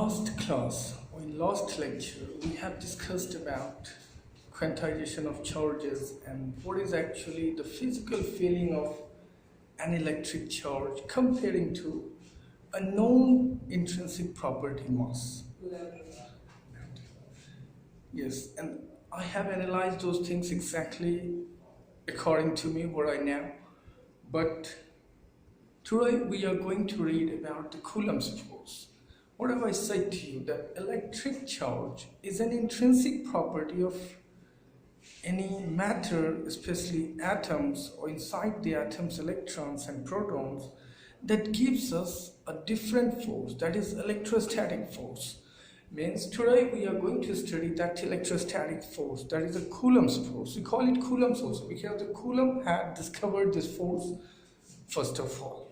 last class or in last lecture, we have discussed about quantization of charges and what is actually the physical feeling of an electric charge comparing to a known intrinsic property mass. Yes, and I have analyzed those things exactly according to me what I know. But today we are going to read about the Coulomb's force. What have I said to you? That electric charge is an intrinsic property of any matter, especially atoms or inside the atoms electrons and protons, that gives us a different force, that is electrostatic force. Means today we are going to study that electrostatic force, that is a Coulomb's force. We call it Coulomb's also because the Coulomb had discovered this force first of all.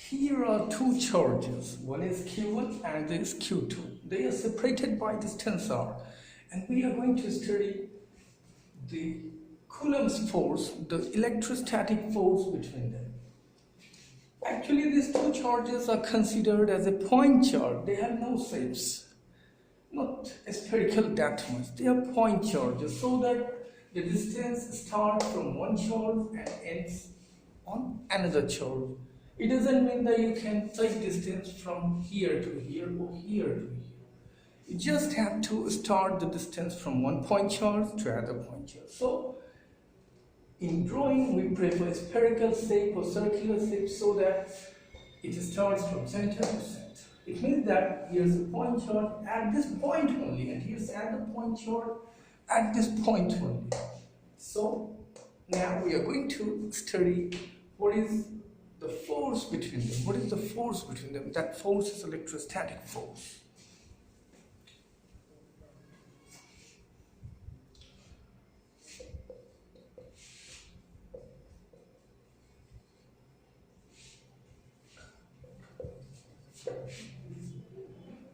Here are two charges, one is Q1 and this is Q2. They are separated by this tensor, and we are going to study the Coulomb's force, the electrostatic force between them. Actually, these two charges are considered as a point charge. They have no shapes, not spherical that much. They are point charges, so that the distance starts from one charge and ends on another charge. It doesn't mean that you can take distance from here to here or here to here. You just have to start the distance from one point charge to another point charge. So, in drawing, we prefer spherical shape or circular shape so that it starts from center to center. It means that here's a point charge at this point only, and here's another point charge at this point only. So, now we are going to study what is the force between them. What is the force between them? That force is electrostatic force.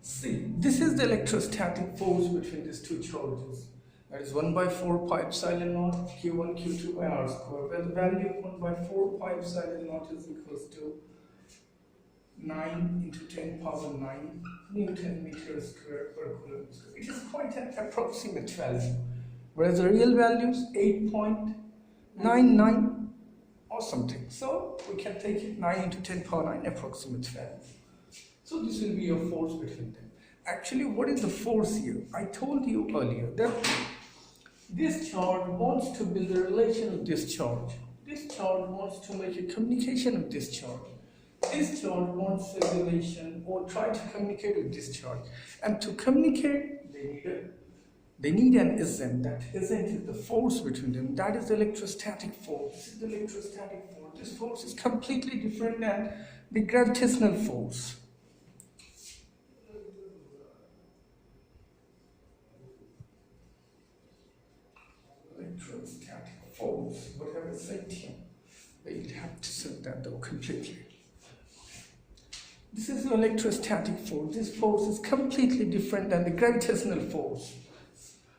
See, this is the electrostatic force between these two charges. That is 1 by 4 pi epsilon naught Q1 Q2 by r square, where the value of 1 by 4 pi epsilon naught is equals to 9 into 10 power 9 Newton meter square per coulomb square. It is quite an approximate value, whereas the real value is 8.99 or something. So we can take it 9 into 10 power 9 approximate value. So this will be a force between them. Actually, what is the force here? I told you earlier that this charge wants to build a relation with this charge. This charge wants to make a communication with this charge. This charge wants a relation or try to communicate with this charge. And to communicate, they need an ism. That ism is the force between them. That is the electrostatic force. This is the electrostatic force. This force is completely different than the gravitational force. Electrostatic force, whatever I said here, you'll have to set that though completely. This is the electrostatic force. This force is completely different than the gravitational force,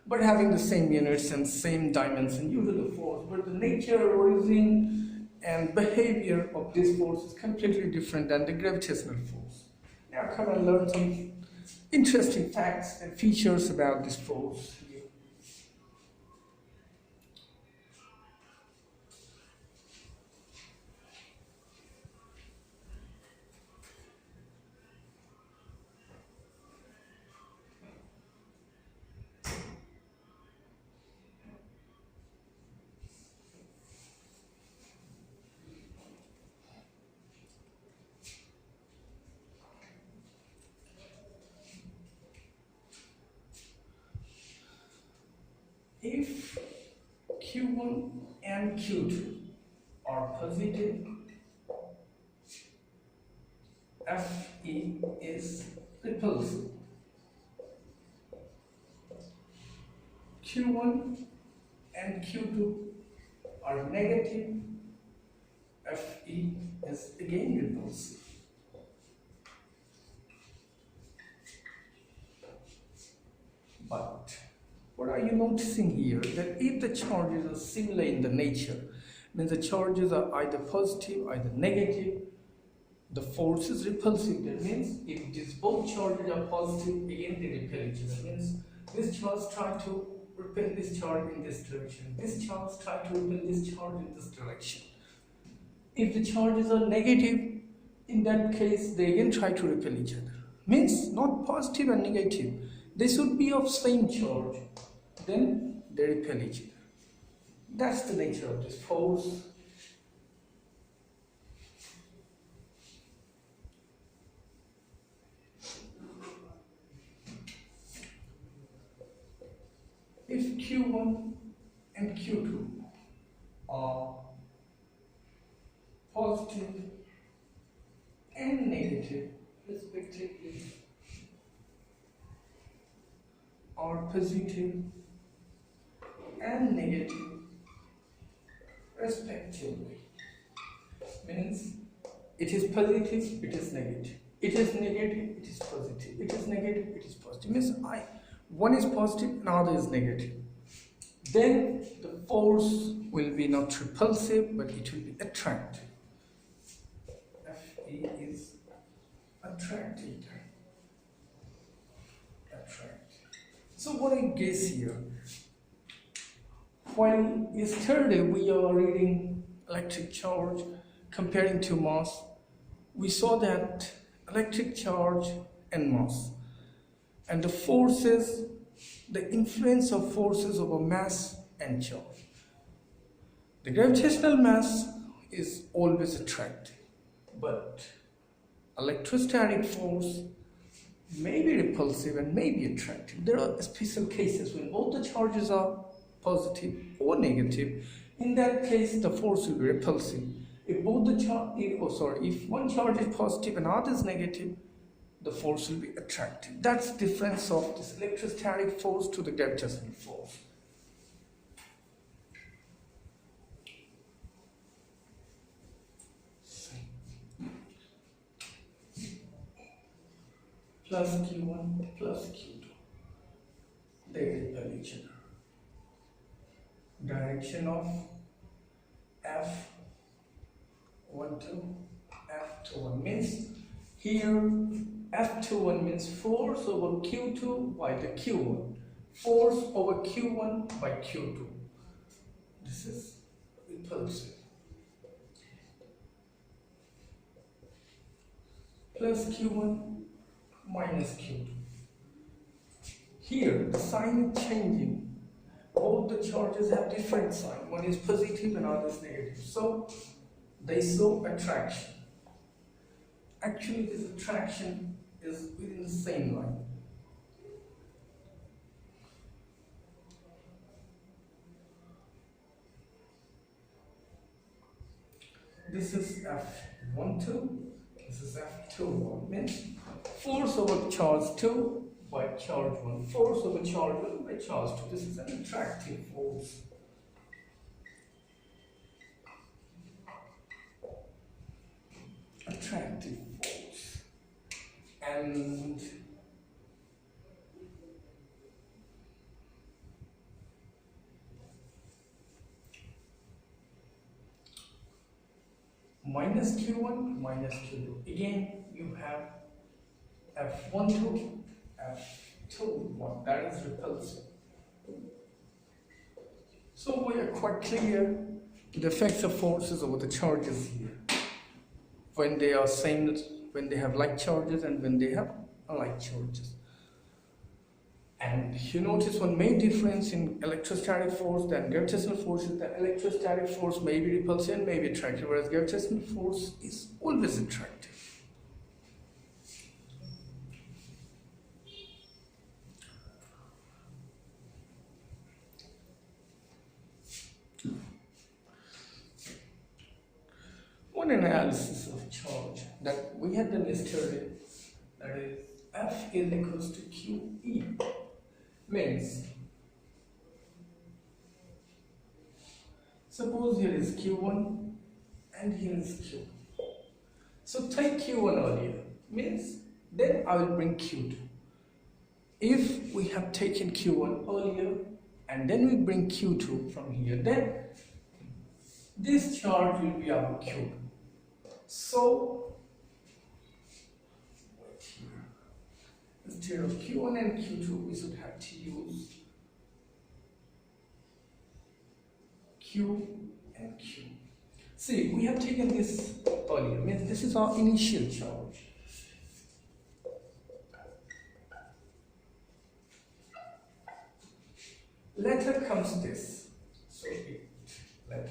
but having the same units and same dimension due to the force. But the nature, origin, and behavior of this force is completely different than the gravitational force. Now come and learn some interesting facts and features about this force. If Q1 and Q2 are positive, Fe is repulsive. Q1 and Q2 are negative, Fe is again repulsive. But what are you noticing here? That if the charges are similar in the nature, means the charges are either positive, either negative, the force is repulsive. That means if these both charges are positive, again they repel each other. That means this charge try to repel this charge in this direction. This charge try to repel this charge in this direction. If the charges are negative, in that case they again try to repel each other. Means not positive and negative. They should be of same charge. Then they repel each other. That's the nature of this force. If Q1 and Q2 are positive and negative respectively, or positive and negative respectively, means it is positive, it is negative, it is negative, it is positive, it is negative, it is positive, means one is positive, another is negative. Then the force will be not repulsive, but it will be attractive. Fe is attractive. So what I guess here, while yesterday we are reading electric charge comparing to mass, we saw that electric charge and mass and the forces, the influence of forces over mass and charge. The gravitational mass is always attractive, but electrostatic force may be repulsive and may be attractive. There are special cases when both the charges are positive or negative. In that case, the force will be repulsive. If both the if one charge is positive and other is negative, the force will be attractive. That's the difference of this electrostatic force to the gravitational force. Plus Q1 plus Q2. They repel each other. Direction of F12, F21 means here F21 means force over Q2 by the Q1. Force over Q1 by Q2. This is repulsive. Plus Q1 minus Q2. Here the sign is changing. Both the charges have different sign. One is positive and other is negative. So they show attraction. Actually this attraction is within the same line. This is F12. This is F21. Means force over charge 2 by charge 1. Force over charge 1 by charge 2. This is an attractive force. Attractive force. And minus Q1 minus Q2. Again, you have F12, F21. That is repulsive. So we are quite clear the effects of forces over the charges here. When they are same, when they have like charges and when they have unlike charges. And you notice one main difference in electrostatic force than gravitational force is that electrostatic force may be repulsive and may be attractive, whereas gravitational force is always attractive. One analysis of charge that we had done yesterday, that is F is equals to QE, means suppose here is Q1 and here is Q. So take Q1 earlier, means then I will bring Q2. If we have taken Q1 earlier and then we bring Q2 from here, then this charge will be our Q. So wait here. Instead of Q1 and Q2, we should have to use Q and Q. See, we have taken this earlier, means this is our initial charge. Later comes this. So later.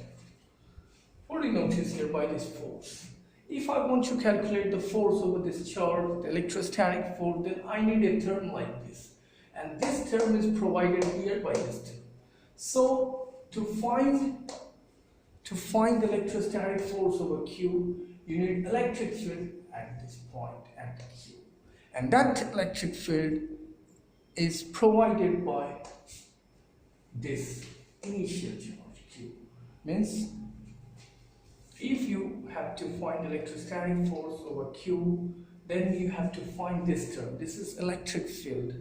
What do you notice here by this force? If I want to calculate the force over this charge, the electrostatic force, then I need a term like this. And this term is provided here by this term. So to find the electrostatic force over Q, you need electric field at this point at Q. And that electric field is provided by this initial charge Q. Means if you have to find electrostatic force over Q, then you have to find this term. This is electric field.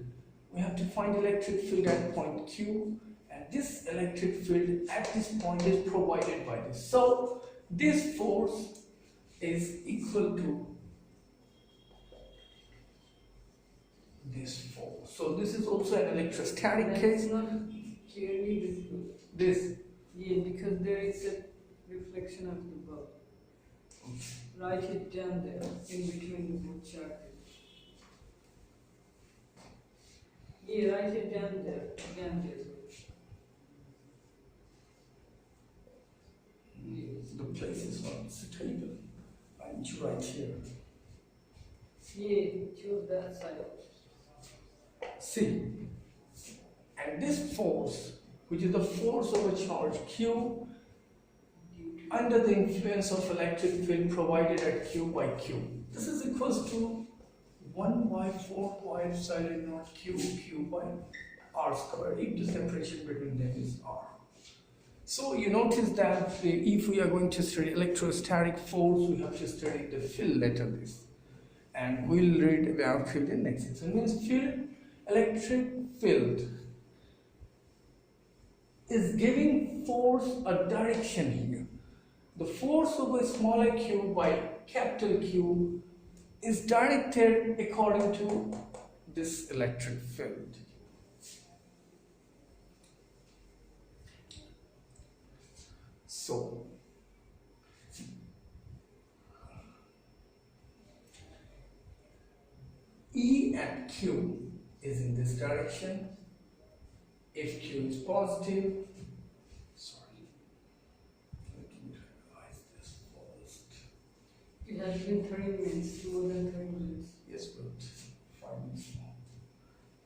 We have to find electric field at point Q, and this electric field at this point is provided by this. So this force is equal to this force. So this is also an electrostatic case. Not clearly visible. This. Yeah, because there is a reflection of the bulb. Write it down there in between the both charges. Yeah, write it down there. Down there. The place is not stable. I need to write here. Yeah, choose that side. C. And this force, which is the force of a charge Q, under the influence of electric field provided at Q by Q. This is equals to 1 by 4 pi epsilon naught Q by R squared, if the separation between them is R. So you notice that if we are going to study electrostatic force, we have to study the field letter this. And we'll read about field in next section. It means field, electric field is giving force a direction here. The force of a smaller q by capital Q is directed according to this electric field. So, E and Q is in this direction. If Q is positive, It has been 30 minutes, more than 30 minutes. yes, but 5 minutes more.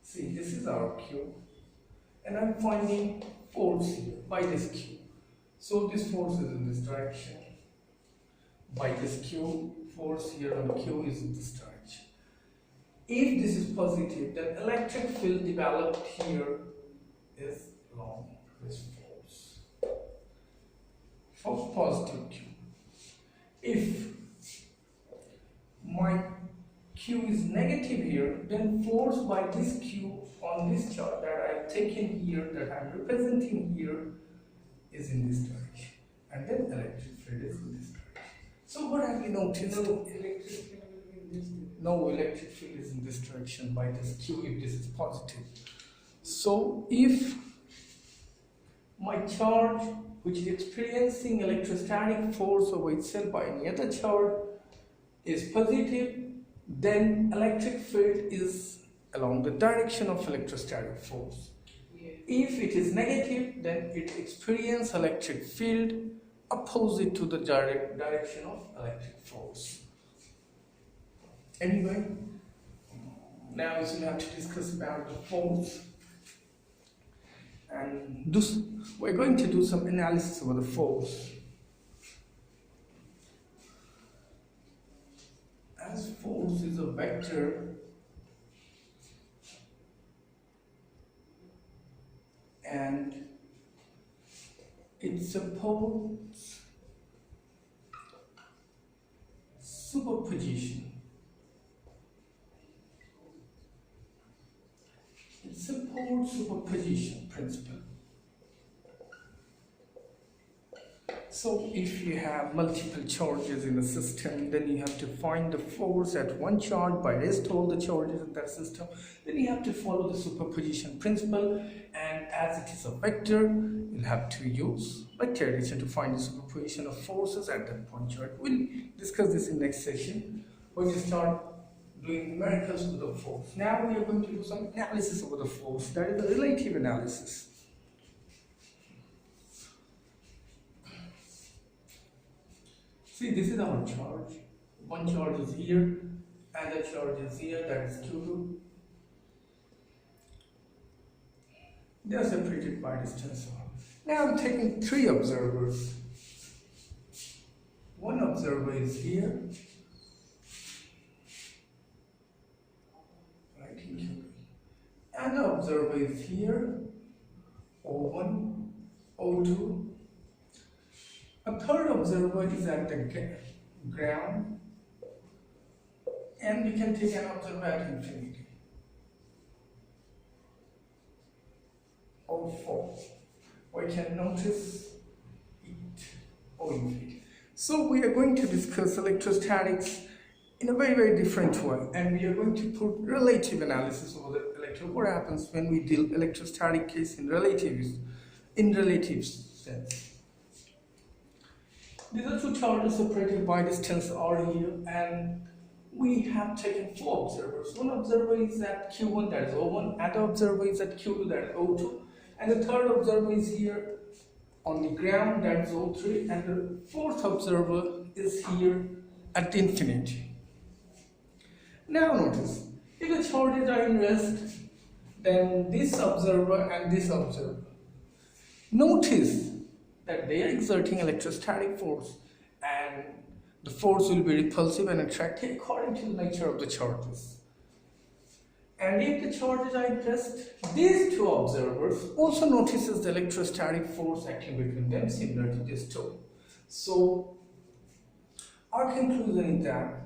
See, this is our Q, and I'm finding force here by this Q. So this force is in this direction. By this Q, force here on Q is in this direction. If this is positive, then electric field developed here is along this force for positive Q. If my Q is negative here, then force by this Q on this chart that I have taken here, that I am representing here, is in this direction. And then electric field is in this direction. So what have you noticed? No electric field will be in this direction. No electric field is in this direction by this Q if this is positive. So if my charge, which is experiencing electrostatic force over itself by any other charge, is positive, then electric field is along the direction of electrostatic force. Yeah. If it is negative, then it experiences electric field opposite to the direction of electric force. Anyway, now we will have to discuss about the force. And we're going to do some analysis over the force. As force is a vector, and it supports superposition. It's a pole superposition principle. So if you have multiple charges in a system, then you have to find the force at one charge by rest all the charges in that system. Then you have to follow the superposition principle, and as it is a vector, you'll have to use vector addition to find the superposition of forces at that point charge. We'll discuss this in next session when you start doing numericals with the force. Now we are going to do some analysis of the force, that is the relative analysis. See, this is our charge. One charge is here, and the charge is here, that is Q2. They are separated by distance r. Now I'm taking three observers. One observer is here, right in Q3. And the observer is here, O1, O2. A third observer is at the ground, and we can take an observer at infinity. O4. We can notice it, O infinity. So we are going to discuss electrostatics in a very, very different way, and we are going to put relative analysis of the what happens when we deal electrostatic case in relative sense. These are two charges separated by distance r here, and we have taken four observers. One observer is at Q1, that is O1, and the observer is at Q2, that is O2, and the third observer is here on the ground, that is O3, and the fourth observer is here at infinity. Now notice, if the charges are in rest, then this observer and this observer, notice that they are exerting electrostatic force, and the force will be repulsive and attractive according to the nature of the charges. And if the charges are at rest, these two observers also notices the electrostatic force acting between them similar to this two. So our conclusion is that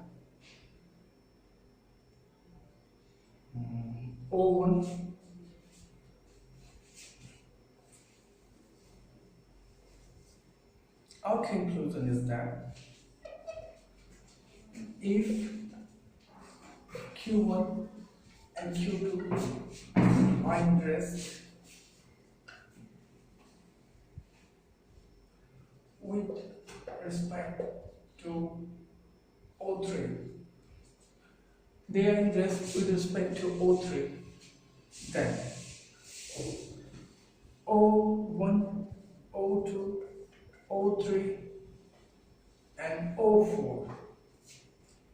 O1 our conclusion is that if Q1 and Q2 are in rest with respect to O3, they are in rest with respect to O3, then O1, O2, O3 and O4.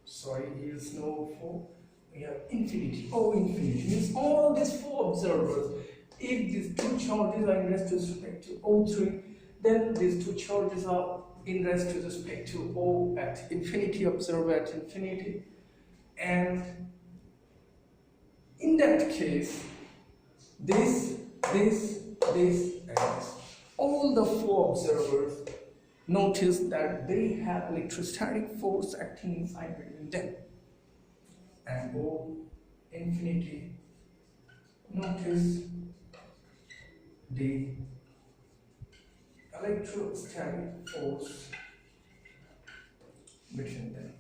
Sorry, here is no O4. We have infinity. O infinity means all these four observers. If these two charges are in rest with respect to O3, then these two charges are in rest with respect to O at infinity, observer at infinity. And in that case, this, and this. All the four observers notice that they have electrostatic force acting inside between them. And O infinity notice the electrostatic force between them.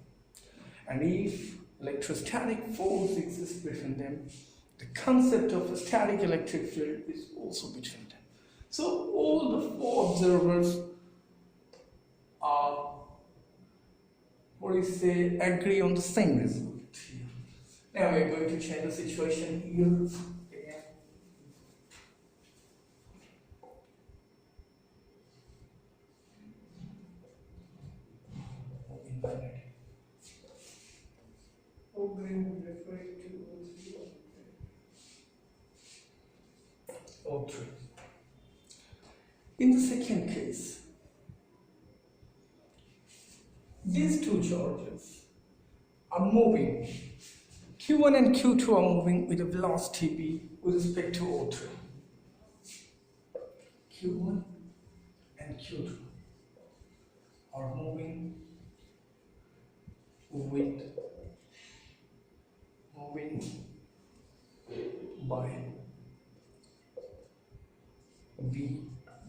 And if electrostatic force exists between them, the concept of a static electric field is also between them. So all the four observers are, agree on the same result here. Now we are going to change the situation here. O3. In the second case, these two charges are moving. Q1 and Q2 are moving with a velocity v with respect to O3. Q1 and Q2 are moving with moving by v,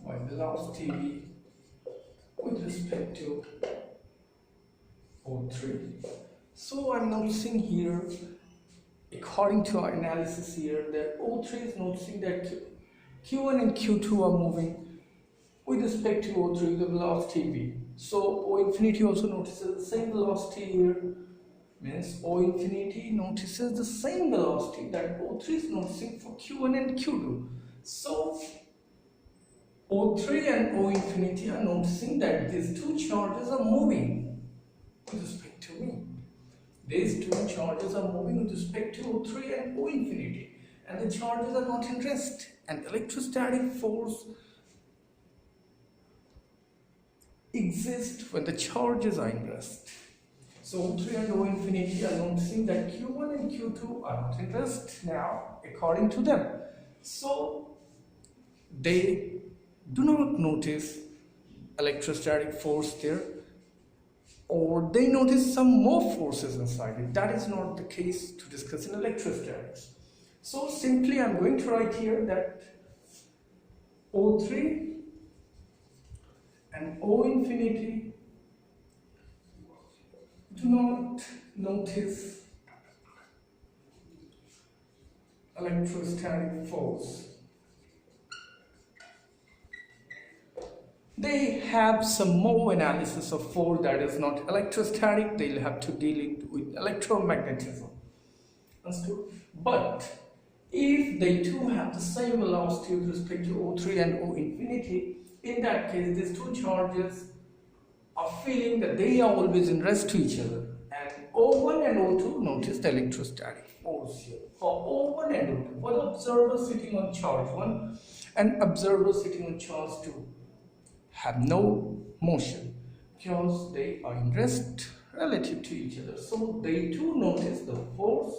by velocity v with respect to O3. So I'm noticing here, according to our analysis here, that O3 is noticing that Q1 and Q2 are moving with respect to O3 the velocity v. So O infinity also notices the same velocity here, means O infinity notices the same velocity that O3 is noticing for Q1 and Q2. So O3 and O infinity are noticing that these two charges are moving with respect to me. These two charges are moving with respect to O3 and O infinity, and the charges are not in rest. And electrostatic force exists when the charges are in rest. So O3 and O infinity are noticing that Q1 and Q2 are not in rest now, according to them. So they do not notice electrostatic force there, or they notice some more forces inside it. That is not the case to discuss in electrostatics. So simply I'm going to write here that O3 and O infinity do not notice electrostatic force. They have some more analysis of force that is not electrostatic. They'll have to deal it with electromagnetism. Understood? But if they too have the same velocity with respect to O3 and O infinity, in that case, these two charges are feeling that they are always in rest to each other. And O1 and O2 notice the electrostatic force here. For O1 and O2, for the observer sitting on charge 1 and observer sitting on charge 2 have no motion because they are in rest relative to each other. So they too notice the force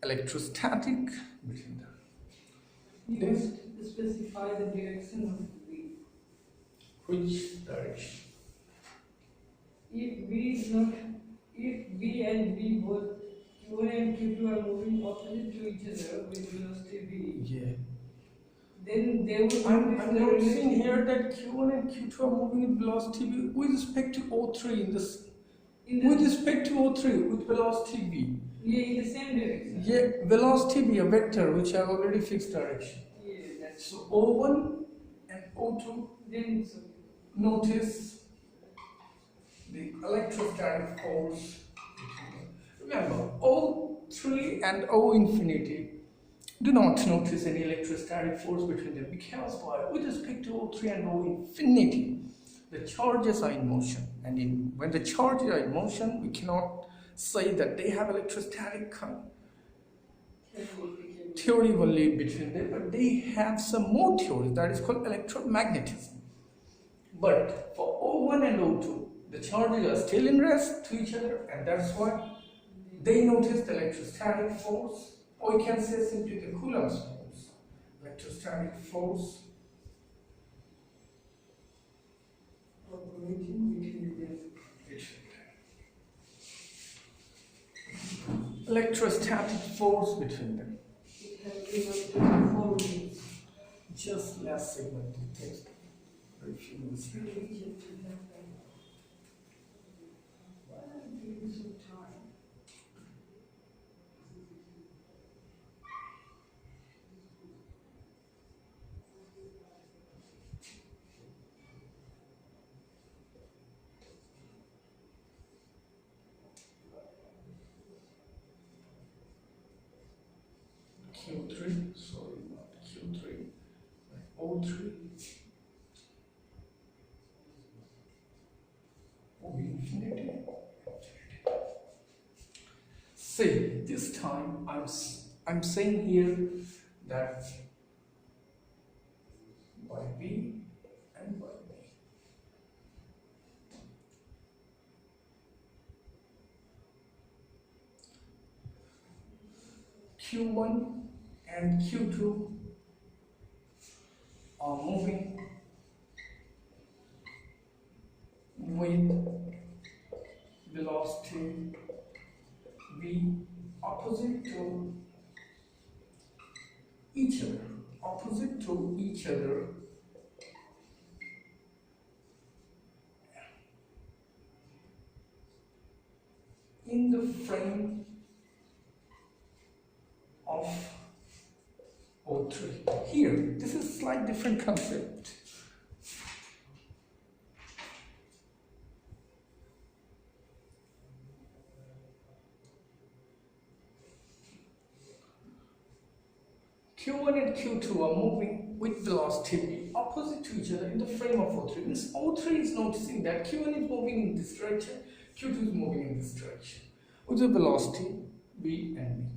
electrostatic between them. You must specify the direction of V. Which direction? If V and V both Q1 and Q2 are moving opposite to each other with velocity V, Yeah. then they would I'm notice the noticing relation. here that Q1 and Q2 are moving with velocity v with respect to O3 in this. In With the, respect to O3 with velocity v. yeah, in the same direction. Yeah, velocity v, a vector which I have already fixed direction. Yeah, that's So O1 and O2 then it's okay. notice the electrostatic force between them. Remember, O3 and O infinity do not notice any electrostatic force between them because why? With respect to O3 and O infinity, the charges are in motion, and when the charges are in motion, we cannot say that they have electrostatic theory only between them, but they have some more theories that is called electromagnetism. But for O1 and O2, the charges are still in rest to each other, and that's why they notice the electrostatic force, or you can say simply the Coulomb's force. Electrostatic force Operating between them. Electrostatic force between them. It has been up to 4 minutes. Just last segment, it takes very few minutes. Why are you giving so time? Q3, sorry, not Q3, but O3, O infinity. See, this time I'm saying here that by V and by V. Q1 and Q2 are moving with velocity be opposite to each other, in the frame of O3. Here, this is slight different concept. Q1 and Q2 are moving with velocity opposite to each other in the frame of O3. Means O3 is noticing that Q1 is moving in this direction, Q2 is moving in this direction with the velocity v and v.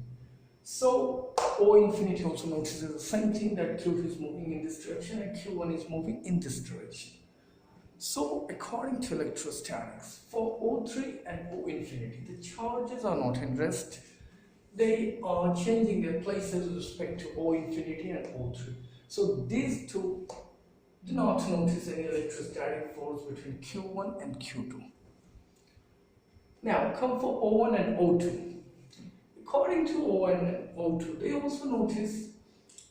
So O infinity also notices the same thing, that Q2 is moving in this direction and Q1 is moving in this direction. So according to electrostatics, for O3 and O infinity, the charges are not in rest. They are changing their places with respect to O infinity and O3. So these two do not notice any electrostatic force between Q1 and Q2. Now come for O1 and O2. According to O1 and O2, they also notice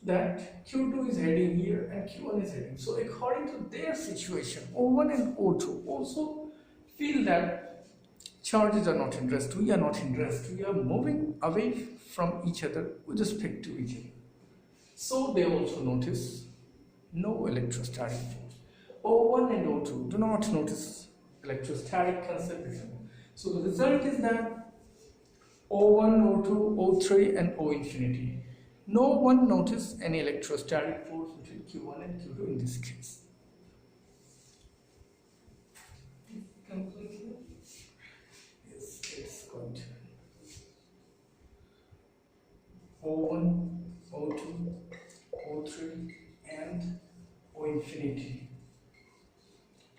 that Q2 is heading here and Q1 is heading. So according to their situation, O1 and O2 also feel that charges are not in rest. We are not in rest. We are moving away from each other with respect to each other. So they also notice no electrostatic force. O1 and O2 do not notice electrostatic concept. So the result is that O1, O2, O3 and O infinity, no one notice any electrostatic force between Q1 and Q2 in this case. Completely. Yes, it's going to. O1, O2, O3 and O infinity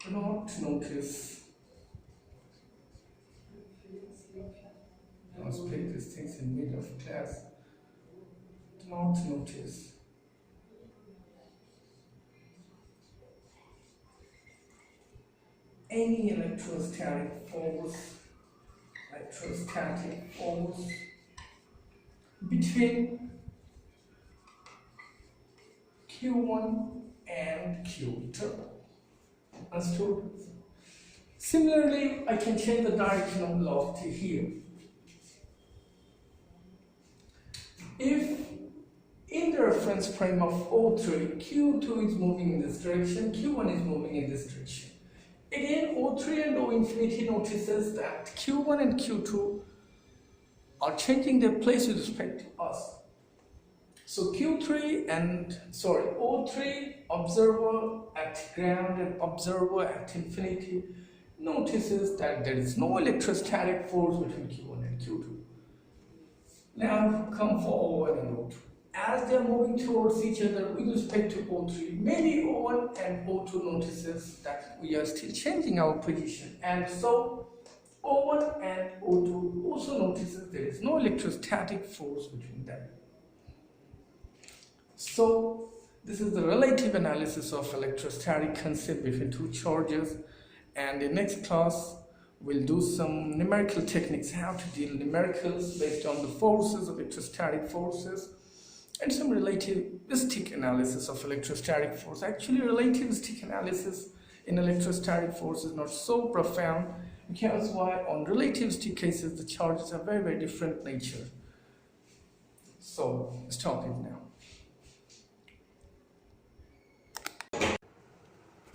do not notice. I must pick these things in mid of class. Do not notice any electrostatic force between Q1 and Q2. Understood? Similarly, I can change the direction of velocity here. If in the reference frame of O3, Q2 is moving in this direction, Q1 is moving in this direction. Again, O3 and O infinity notices that Q1 and Q2 are changing their place with respect to us. So O3 observer at ground and observer at infinity notices that there is no electrostatic force between Q1 and Q2. Now come for O1 and O2. As they are moving towards each other with respect to O3, maybe O1 and O2 notices that we are still changing our position, and so O1 and O2 also notices there is no electrostatic force between them. So this is the relative analysis of electrostatic concept between two charges, and in next class we'll do some numerical techniques, how to deal numericals based on the forces of electrostatic forces, and some relativistic analysis of electrostatic force. Actually, relativistic analysis in electrostatic force is not so profound, because why? On relativistic cases the charges are very different nature. So stop it now.